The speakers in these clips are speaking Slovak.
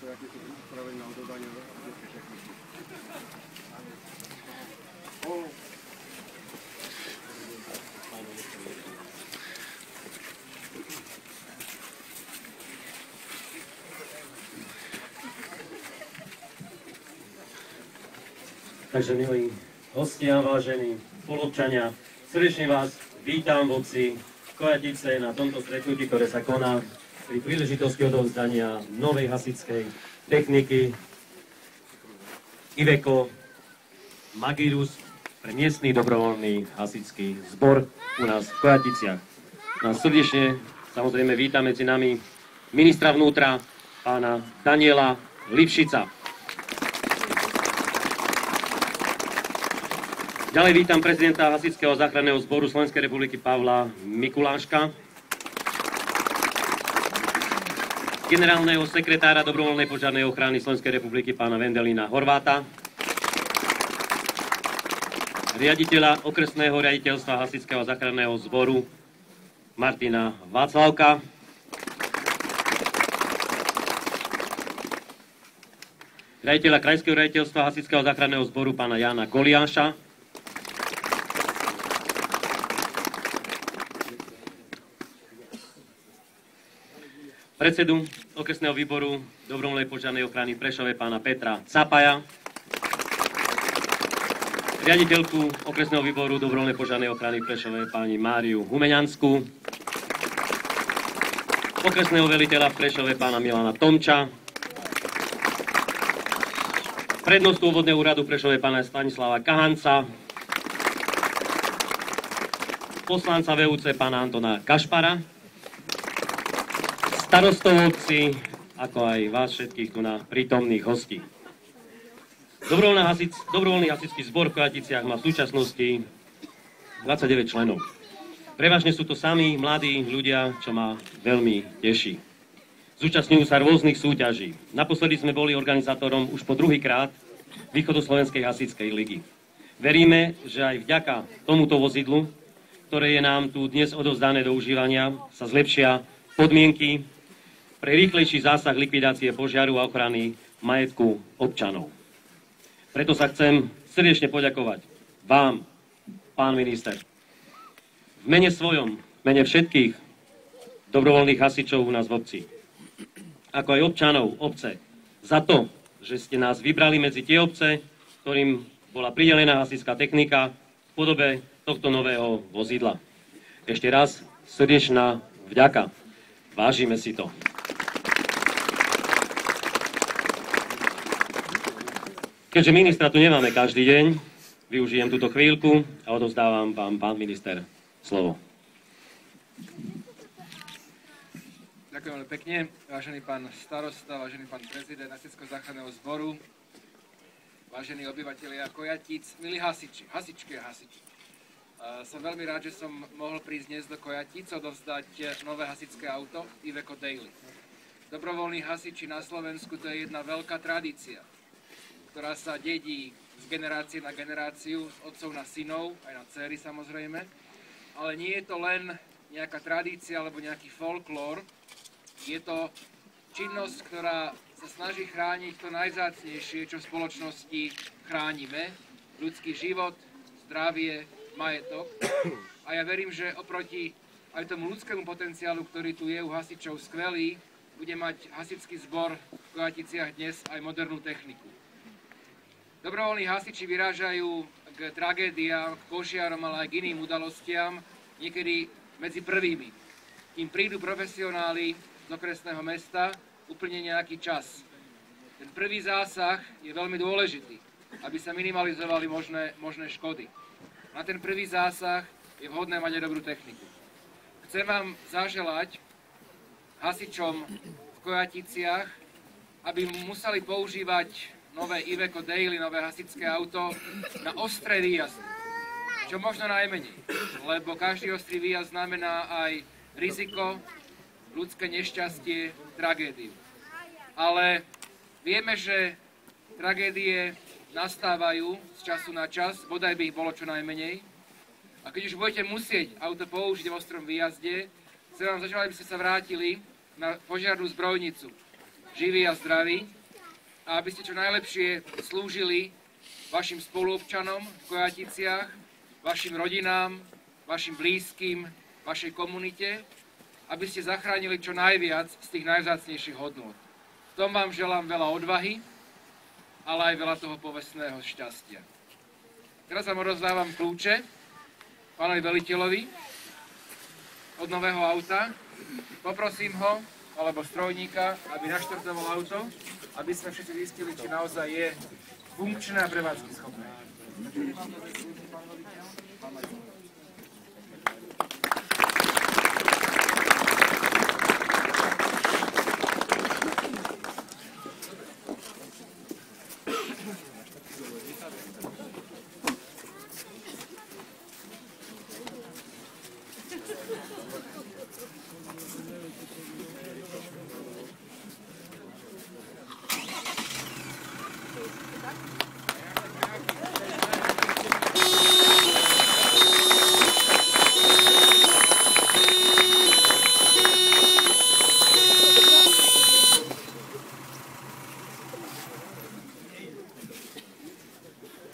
Kojaky sú pripravení na odovzdanie hasičskej techniky. Takže milí hostia, vážení spoluobčania, srdečne vás vítam v obci Kojatice na tomto stretnutí, ktoré sa koná pri príležitosti odovzdania novej hasičskej techniky Iveco Magirus pre miestny dobrovoľný hasičský zbor u nás v Kojaticiach. No srdečne samozrejme vítam medzi nami ministra vnútra, pána Daniela Lipšica. Ďalej vítam prezidenta Hasičského záchranného zboru Slovenskej republiky Pavla Mikuláška, generálneho sekretára dobrovoľnej požiarnej ochrany Slovenskej republiky pána Vendelína Horváta, riaditeľa okresného riaditeľstva Hasičského záchranného zboru Martina Václavka, riaditeľa krajského riaditeľstva Hasičského záchranného zboru pána Jána Goliáša, predsedu okresného výboru dobrovoľnej požiarnej ochrany v Prešove pána Petra Capaja, riaditeľku okresného výboru dobrovoľnej požiarnej ochrany v Prešove pani Máriu Humeňanskú, okresného veliteľa v Prešove pána Milana Tomča, prednostu obvodného úradu v Prešove pána Stanislava Kahanca, poslanca VUC pána Antona Kašpara, starostov obci, ako aj vás všetkých tu na prítomných hostí. Dobrovoľný hasičský zbor v Kojaticiach má v súčasnosti 29 členov. Prevažne sú to sami mladí ľudia, čo ma veľmi teší. Zúčastňujú sa rôznych súťaží. Naposledy sme boli organizátorom už po druhýkrát Východoslovenskej hasičskej ligy. Veríme, že aj vďaka tomuto vozidlu, ktoré je nám tu dnes odovzdané do užívania, sa zlepšia podmienky pre rýchlejší zásah likvidácie požiaru a ochrany majetku občanov. Preto sa chcem srdečne poďakovať vám, pán minister, v mene svojom, v mene všetkých dobrovoľných hasičov u nás v obci, ako aj občanov obce, za to, že ste nás vybrali medzi tie obce, ktorým bola pridelená hasičská technika v podobe tohto nového vozidla. Ešte raz srdečná vďaka. Vážime si to. Keďže ministra tu nemáme každý deň, využijem túto chvíľku a odovzdávam vám, pán minister, slovo. Ďakujem veľmi pekne, vážený pán starosta, vážený pán prezident Hasičského záchranného zboru, vážení obyvatelia Kojatíc, milí hasičky a hasiči. Som veľmi rád, že som mohol prísť dnes do Kojatíc odovzdať nové hasičské auto Iveco Daily. Dobrovoľní hasiči na Slovensku to je jedna veľká tradícia, ktorá sa dedí z generácie na generáciu, z otcov na synov, aj na dcéry samozrejme. Ale nie je to len nejaká tradícia alebo nejaký folklór. Je to činnosť, ktorá sa snaží chrániť to najvzácnejšie, čo v spoločnosti chránime. Ľudský život, zdravie, majetok. A ja verím, že oproti aj tomu ľudskému potenciálu, ktorý tu je u hasičov skvelý, bude mať hasičský zbor v Kojaticiach dnes aj modernú techniku. Dobrovoľní hasiči vyrážajú k tragédiám, k požiarom, ale aj k iným udalostiam, niekedy medzi prvými. Kým prídu profesionáli z okresného mesta, úplne nejaký čas. Ten prvý zásah je veľmi dôležitý, aby sa minimalizovali možné škody. Na ten prvý zásah je vhodné mať aj dobrú techniku. Chcem vám zaželať hasičom v Kojaticiach, aby museli používať nové Iveco Daily, nové hasičské auto na ostré výjazdy. Čo možno najmenej, lebo každý ostrý výjazd znamená aj riziko, ľudské nešťastie, tragédiu. Ale vieme, že tragédie nastávajú z času na čas, bodaj by ich bolo čo najmenej. A keď už budete musieť auto použiť v ostrom výjazde, chcem vám zaželať, aby ste sa vrátili na požiarnú zbrojnicu. živí a zdraví a aby ste čo najlepšie slúžili vašim spoluobčanom v Kojaticiach, vašim rodinám, vašim blízkym, vašej komunite, aby ste zachránili čo najviac z tých najvzácnejších hodnôt. V tom vám želám veľa odvahy, ale aj veľa toho povestného šťastia. Teraz vám odovzdávam kľúče pánovi veliteľovi od nového auta. Poprosím ho, alebo strojníka, aby naštartoval auto, aby sme všetci zistili, či naozaj je funkčné a prevádzky schopné.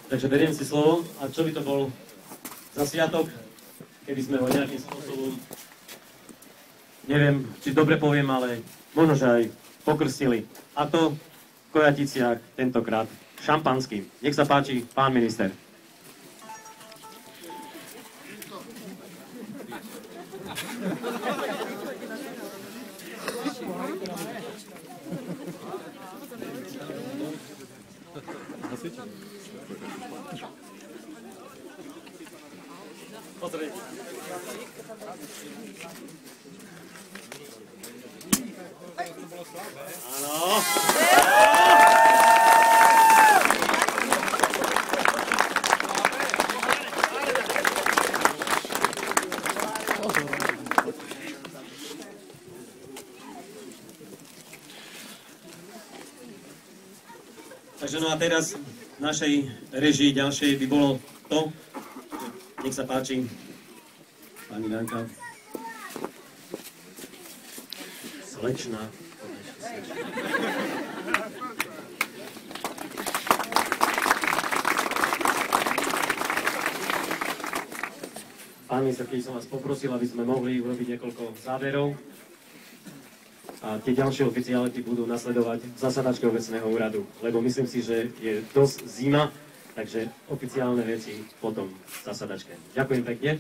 Takže beriem si slovo. A čo by to bol za sviatok, keby sme ho nejakým spôsobom, neviem, či dobre poviem, ale možno, že aj pokrstili. A to v Kojaticiach tentokrát šampanským. Nech sa páči, pán minister. Pozrieť. Áno. Takže no a teraz v našej režii ďalšej by bolo to, nech sa páči, pani Danka. Slečna. Pán minister, keď som vás poprosil, aby sme mohli urobiť niekoľko záverov. A tie ďalšie oficiality budú nasledovať v zasadačke obecného úradu, lebo myslím si, že je dosť zima, takže oficiálne veci potom v zasadačke. Ďakujem pekne.